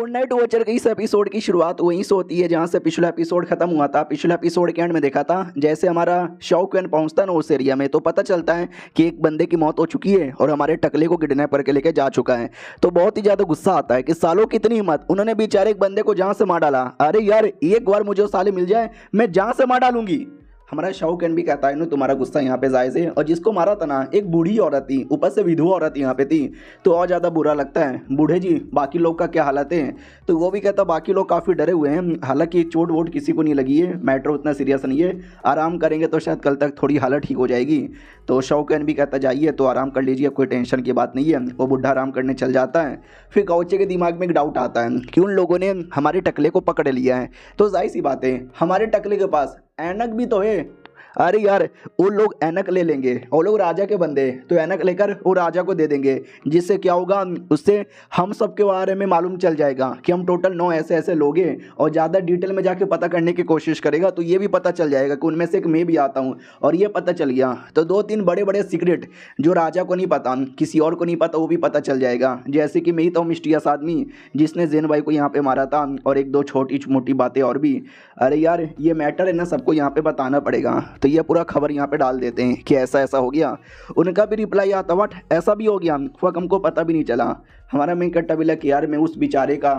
तो night watcher के इस एपिसोड की शुरुआत वहीं से होती है जहां से पिछला एपिसोड खत्म हुआ था। पिछले एपिसोड के एंड में देखा था जैसे हमारा शाओक्वेन पहुंचता ना उस एरिया में, तो पता चलता है कि एक बंदे की मौत हो चुकी है और हमारे टकले को किडनैप करके लेके जा चुका है। तो बहुत ही ज़्यादा गुस्सा आता है कि सालों कितनी हिम्मत, उन्होंने बेचारे एक बंदे को जान से मार डाला। अरे यार एक बार मुझे वो साले मिल जाए मैं जान से मार डालूंगी। हमारा शाओक्वेन भी कहता है ना तुम्हारा गुस्सा यहाँ पे जायज़ है, और जिसको मारा था ना एक बूढ़ी औरत थी, ऊपर से विधवा औरत यहाँ पे थी, तो और ज़्यादा बुरा लगता है। बूढ़े जी बाकी लोग का क्या हालत है, तो वो भी कहता बाकी लोग काफ़ी डरे हुए हैं, हालांकि चोट वोट किसी को नहीं लगी है, मैटर उतना सीरियस नहीं है, आराम करेंगे तो शायद कल तक थोड़ी हालत ठीक हो जाएगी। तो शाओक्वेन भी कहता जाइए तो आराम कर लीजिए, कोई टेंशन की बात नहीं है। वो बुढ़ा आराम करने चल जाता है। फिर काउचे के दिमाग में एक डाउट आता है कि उन लोगों ने हमारे टकले को पकड़ लिया है, तो जाहिर सी बात है हमारे टकले के पास ऐनक भी तो है। अरे यार वो लोग ऐनक ले लेंगे, वो लोग राजा के बंदे, तो ऐनक लेकर वो राजा को दे देंगे, जिससे क्या होगा उससे हम सब के बारे में मालूम चल जाएगा कि हम टोटल 9 ऐसे ऐसे लोग हैं। और ज़्यादा डिटेल में जाके पता करने की कोशिश करेगा तो ये भी पता चल जाएगा कि उनमें से एक मैं भी आता हूँ, और ये पता चल गया तो 2-3 बड़े बड़े सीक्रेट जो राजा को नहीं पता, किसी और को नहीं पता, वो भी पता चल जाएगा। जैसे कि मैं ही तो मिस्टीरियस आदमी जिसने ज़ेन भाई को यहाँ पे मारा था, और 1-2 छोटी मोटी बातें और भी। अरे यार ये मैटर है ना, सबको यहाँ पे बताना पड़ेगा, तो ये पूरा खबर यहाँ पे डाल देते हैं कि ऐसा ऐसा हो गया। उनका भी रिप्लाई आता व्हाट ऐसा भी हो गया, फक हमको पता भी नहीं चला। हमारा मेन कट्टा भी लगा कि यार मैं उस बेचारे का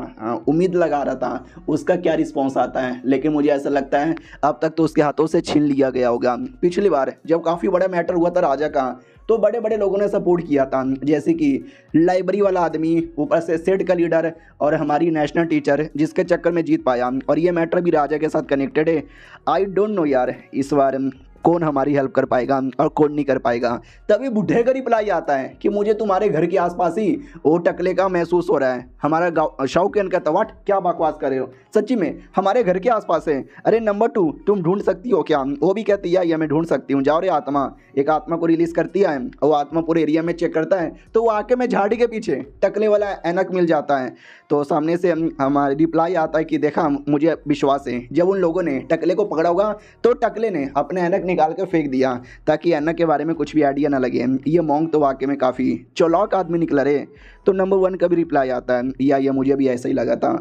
उम्मीद लगा रहा था उसका क्या रिस्पॉन्स आता है, लेकिन मुझे ऐसा लगता है अब तक तो उसके हाथों से छीन लिया गया होगा। पिछली बार जब काफ़ी बड़ा मैटर हुआ था राजा का, तो बड़े बड़े लोगों ने सपोर्ट किया था, जैसे कि लाइब्रेरी वाला आदमी, ऊपर से सेट का लीडर और हमारी नेशनल टीचर, जिसके चक्कर में जीत पाया। और ये मैटर भी राजा के साथ कनेक्टेड है। आई डोंट नो यार इस बार कौन हमारी हेल्प कर पाएगा और कौन नहीं कर पाएगा। तभी बुढ़े का रिप्लाई आता है कि मुझे तुम्हारे घर के आसपास ही वो टकले का महसूस हो रहा है। हमारा गाँव शाओक्वेन कहता व्हाट क्या बकवास कर रहे हो, सच्ची में हमारे घर के आसपास है। अरे नंबर 2 तुम ढूंढ सकती हो क्या? वो भी कहती है या मैं ढूंढ सकती हूँ, जाओ रे आत्मा। एक आत्मा को रिलीज़ करती है, वो आत्मा पूरे एरिया में चेक करता है, तो वो आके में झाड़ी के पीछे टकले वाला ऐनक मिल जाता है। तो सामने से हमारा रिप्लाई आता है कि देखा मुझे विश्वास है, जब उन लोगों ने टकले को पकड़ा होगा तो टकले ने अपने ऐनक निकाल कर फेंक दिया ताकि ऐनक के बारे में कुछ भी आइडिया ना लगे। ये मोंग तो वाकई में काफ़ी चालाक आदमी निकला रे। तो नंबर 1 का भी रिप्लाई आता है या ये मुझे भी ऐसा ही लगा था।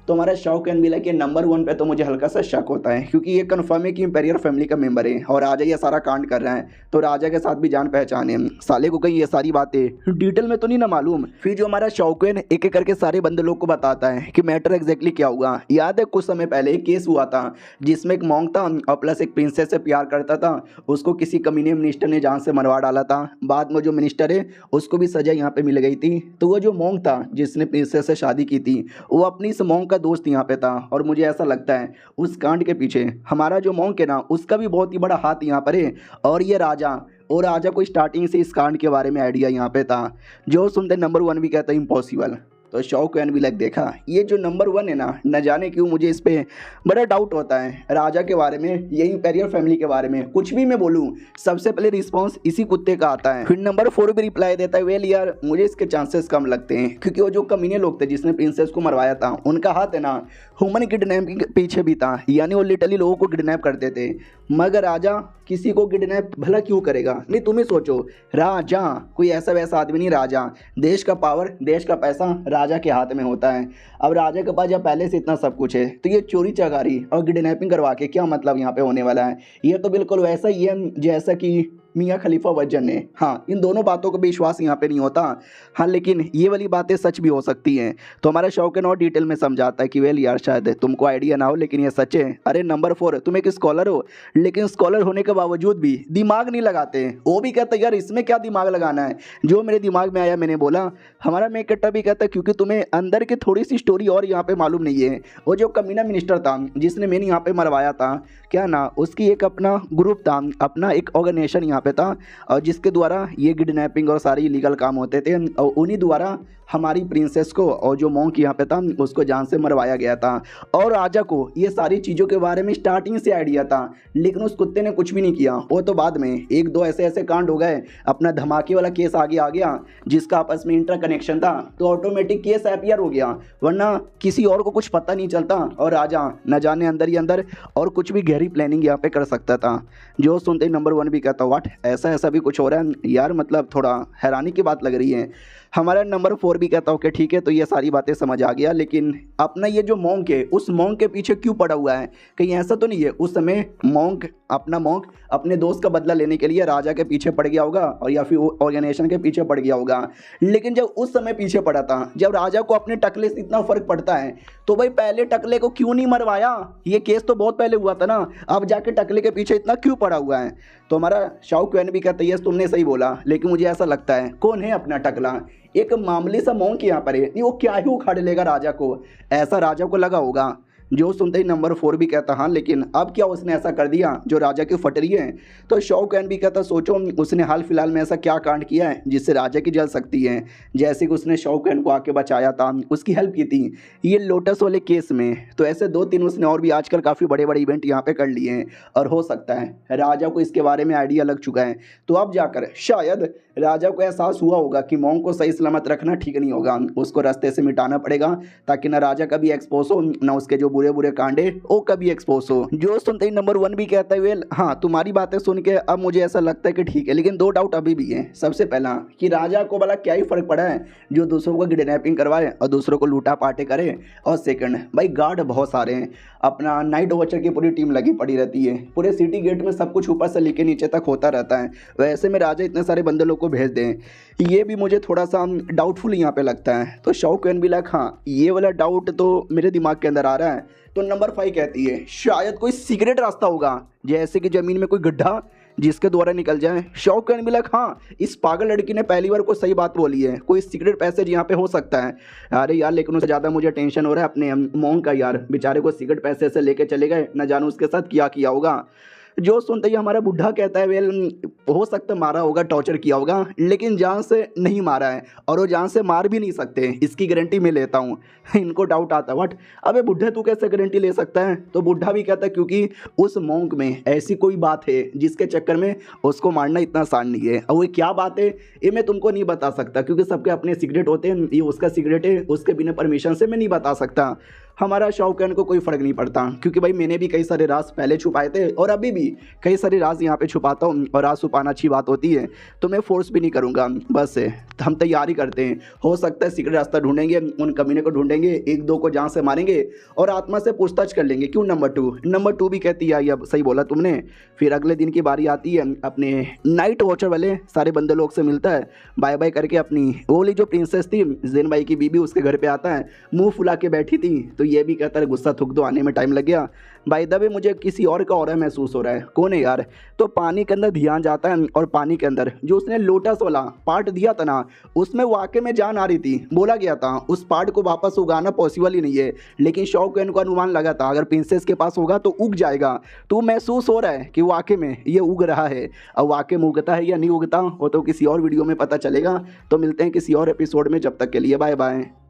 तो हमारा शाओक्वेन भी कि नंबर 1 पे तो मुझे हल्का सा शक होता है, क्योंकि ये कन्फर्म है कि इंपेरियल फैमिली का मेंबर है और राजा ये सारा कांड कर रहा है, तो राजा के साथ भी जान पहचान है। साले को कहीं ये सारी बातें डिटेल में तो नहीं ना मालूम। फिर जो हमारा शाओक्वेन एक एक करके सारे बंदे लोग को बताता है कि मैटर एग्जैक्टली क्या हुआ। याद है कुछ समय पहले एक केस हुआ था जिसमें एक मोंग था और प्लस एक प्रिंसेस से प्यार करता था, उसको किसी कमीने मिनिस्टर ने जान से मरवा डाला था। बाद में जो मिनिस्टर है उसको भी सजा यहाँ पे मिल गई थी। तो वो जो मोंग था जिसने प्रिंसेस से शादी की थी, वो अपनी इस मोंग का दोस्त यहाँ पे था, और मुझे ऐसा लगता है उस कांड के पीछे हमारा जो मोंक है ना उसका भी बहुत ही बड़ा हाथ यहाँ पर है। और ये राजा को स्टार्टिंग से इस कांड के बारे में आइडिया यहाँ पे था, जो सुनते नंबर 1 भी कहता है इम्पॉसिबल। तो शाओक्वेन भी देखा ये जो नंबर 1 है ना, न जाने क्यों मुझे इस पर बड़ा डाउट होता है। राजा के बारे में, यही इंपेरियल फैमिली के बारे में कुछ भी मैं बोलूँ सबसे पहले रिस्पांस इसी कुत्ते का आता है। फिर नंबर 4 भी रिप्लाई देता है वेल यार मुझे इसके चांसेस कम लगते हैं, क्योंकि वो जो कमीने लोग थे जिसने प्रिंसेस को मरवाया था उनका हाथ है ना ह्यूमन किडनैपिंग के पीछे भी था, यानी वो लिटरली लोगों को किडनैप करते थे। मगर राजा किसी को किडनैप भला क्यों करेगा? नहीं तुम ही सोचो, राजा कोई ऐसा वैसा आदमी नहीं, राजा देश का पावर, देश का पैसा राजा के हाथ में होता है। अब राजा के पास जब पहले से इतना सब कुछ है तो ये चोरी चकारी और किडनैपिंग करवा के क्या मतलब यहाँ पे होने वाला है? ये तो बिल्कुल वैसा ही है जैसा कि मियाँ खलीफा वजन ने। हाँ इन दोनों बातों को भी विश्वास यहाँ पे नहीं होता। हाँ लेकिन ये वाली बातें सच भी हो सकती हैं। तो हमारा शाओक्वेन और डिटेल में समझाता है कि वेल यार शायद तुमको आइडिया ना हो लेकिन ये सच है। अरे नंबर 4 तुम एक स्कॉलर हो, लेकिन स्कॉलर होने के बावजूद भी दिमाग नहीं लगाते। वो भी कहता है यार इसमें क्या दिमाग लगाना है, जो मेरे दिमाग में आया मैंने बोला। हमारा मेकट्टा भी कहता है क्योंकि तुम्हें अंदर की थोड़ी सी स्टोरी और यहाँ पे मालूम नहीं है। वो जो कमीना मिनिस्टर था जिसने मैंने यहाँ पे मरवाया था, क्या ना उसकी एक अपना ग्रुप था, अपना एक ऑर्गेनाइजेशन यहाँ पे था, और जिसके द्वारा ये किडनैपिंग और सारे इलीगल काम होते थे, और उन्हीं द्वारा हमारी प्रिंसेस को और जो मोंक यहाँ पे था उसको जान से मरवाया गया था। और राजा को ये सारी चीज़ों के बारे में स्टार्टिंग से आइडिया था, लेकिन उस कुत्ते ने कुछ भी नहीं किया। वो तो बाद में 1-2 ऐसे कांड हो गए, अपना धमाके वाला केस आगे आ गया जिसका आपस में इंटर कनेक्शन था, तो ऑटोमेटिक केस अपीयर हो गया, वरना किसी और को कुछ पता नहीं चलता और राजा न जाने अंदर ही अंदर और कुछ भी गहरी प्लानिंग यहाँ पे कर सकता था। जो सुनते ही नंबर 1 भी कहता व्हाट ऐसा भी कुछ हो रहा है यार, मतलब थोड़ा हैरानी की बात लग रही है। हमारा नंबर 4 भी कहता ओके ठीक है, तो ये सारी बातें समझ आ गया, लेकिन अपना ये जो मॉन्क है उस मॉन्क के पीछे क्यों पड़ा हुआ है? कहीं ऐसा तो नहीं है उस समय मॉन्क अपने दोस्त का बदला लेने के लिए राजा के पीछे पड़ गया होगा और या फिर ऑर्गेनाइजेशन के पीछे पड़ गया होगा। लेकिन जब उस समय पीछे पड़ा था, जब राजा को अपने टकले से इतना फर्क पड़ता है, तो भाई पहले टकले को क्यों नहीं मरवाया? ये केस तो बहुत पहले हुआ था ना, अब जाके टकले के पीछे इतना क्यों पड़ा हुआ है? तो हमारा शाहरुख भी कहता है यस तुमने सही बोला, लेकिन मुझे ऐसा लगता है कौन है अपना टकला? एक मामूली सा मॉन्क यहाँ पर है, नहीं वो क्या ही उखाड़ लेगा राजा को? ऐसा राजा को लगा होगा। जो सुनते ही नंबर 4 भी कहता हाँ लेकिन अब क्या उसने ऐसा कर दिया जो राजा की फट रही है? तो शाहरुख भी कहता सोचो उसने हाल फिलहाल में ऐसा क्या कांड किया है जिससे राजा की जल सकती है। जैसे कि उसने शाहरुख को आके बचाया था, उसकी हेल्प की थी ये लोटस वाले केस में। तो ऐसे 2-3 उसने और भी आजकल काफ़ी बड़े बड़े इवेंट यहाँ पे कर लिए हैं और हो सकता है राजा को इसके बारे में आइडिया लग चुका है। तो अब जाकर शायद राजा को एहसास हुआ होगा कि मॉन्क को सही सलामत रखना ठीक नहीं होगा, उसको रास्ते से मिटाना पड़ेगा ताकि ना राजा कभी एक्सपोज हो, ना उसके जो बुरे बुरे कांडे वो कभी एक्सपोज हो। जो सुनते ही नंबर 1 भी कहता है वेल हाँ तुम्हारी बातें सुन के अब मुझे ऐसा लगता है कि ठीक है, लेकिन 2 डाउट अभी भी है। सबसे पहला कि राजा को भला क्या ही फर्क पड़ा है जो दूसरों को किडनैपिंग करवाए और दूसरों को लूटा पाटे करे? और सेकंड भाई गार्ड बहुत सारे हैं, अपना नाइट वॉचर की पूरी टीम लगी पड़ी रहती है, पूरे सिटी गेट में सब कुछ ऊपर से लेके नीचे तक होता रहता है। वैसे में राजा इतने सारे बंदे लोग को भेज दें, ये भी मुझे थोड़ा सा डाउटफुल यहाँ पे लगता है। तो शाहरुख भी लाइक हाँ ये वाला डाउट तो मेरे दिमाग के अंदर आ रहा है। तो नंबर 5 कहती है शायद कोई सीक्रेट रास्ता होगा, जैसे कि जमीन में कोई गड्ढा जिसके द्वारा निकल जाए। शाहरुख भी लाइक हाँ इस पागल लड़की ने पहली बार कोई सही बात बोली है, कोई सीक्रेट पैसेज यहाँ पे हो सकता है। अरे यार लेकिन उससे ज़्यादा मुझे टेंशन हो रहा है अपने मॉन्क का यार, बेचारे को सीक्रेट पैसेज से लेके चले गए, न जानो उसके साथ क्या किया होगा। जो सुनते ही हमारा बुढ़ा कहता है वेल हो सकता है मारा होगा, टॉर्चर किया होगा, लेकिन जान से नहीं मारा है और वो जान से मार भी नहीं सकते, इसकी गारंटी मैं लेता हूँ। इनको डाउट आता है व्हाट, अबे बुढ़े तू कैसे गारंटी ले सकता है? तो बुढ़ा भी कहता है क्योंकि उस मॉन्क में ऐसी कोई बात है जिसके चक्कर में उसको मारना इतना आसान नहीं है। और वो क्या बात है ये मैं तुमको नहीं बता सकता क्योंकि सबके अपने सीक्रेट होते हैं, ये उसका सीक्रेट है, उसके बिना परमिशन से मैं नहीं बता सकता। हमारा शाहरुख को कोई फ़र्क नहीं पड़ता क्योंकि भाई मैंने भी कई सारे राज पहले छुपाए थे और अभी भी कई सारे राज यहाँ पे छुपाता हूँ और राज छुपाना अच्छी बात होती है, तो मैं फोर्स भी नहीं करूँगा। बस हम तैयारी करते हैं, हो सकता है सीक्रेट रास्ता ढूंढेंगे, उन कमीने को ढूंढेंगे, 1-2 को जान से मारेंगे और आत्मा से पूछताछ कर लेंगे। क्यों नंबर 2 भी कहती है अब सही बोला तुमने। फिर अगले दिन की बारी आती है, अपने नाइट वॉचर वाले सारे बंदे लोग से मिलता है, बाय बाय करके अपनी वो वाली जो प्रिंसेस थी जैन भाई की बीबी उसके घर पे आता है, मुंह फुला के बैठी थी। तो ये भी कहता है गुस्सा थूक दो, आने में टाइम लग गया। बाय द वे मुझे किसी और का और महसूस हो रहा है, कौन है यार? तो पानी के अंदर ध्यान जाता है और पानी के अंदर जो उसने लोटस वाला पार्ट दिया था ना, उसमें वाकई में जान आ रही थी। बोला गया था उस पार्ट को वापस उगाना पॉसिबल ही नहीं है, लेकिन शाहरुख को अनुमान लगा था अगर प्रिंसेस के पास होगा तो उग जाएगा। तो महसूस हो रहा है कि वाकई में ये उग रहा है। अब वाकई में उगता है या नहीं उगता वो तो किसी और वीडियो में पता चलेगा। तो मिलते हैं किसी और एपिसोड में, जब तक के लिए बाय बाय।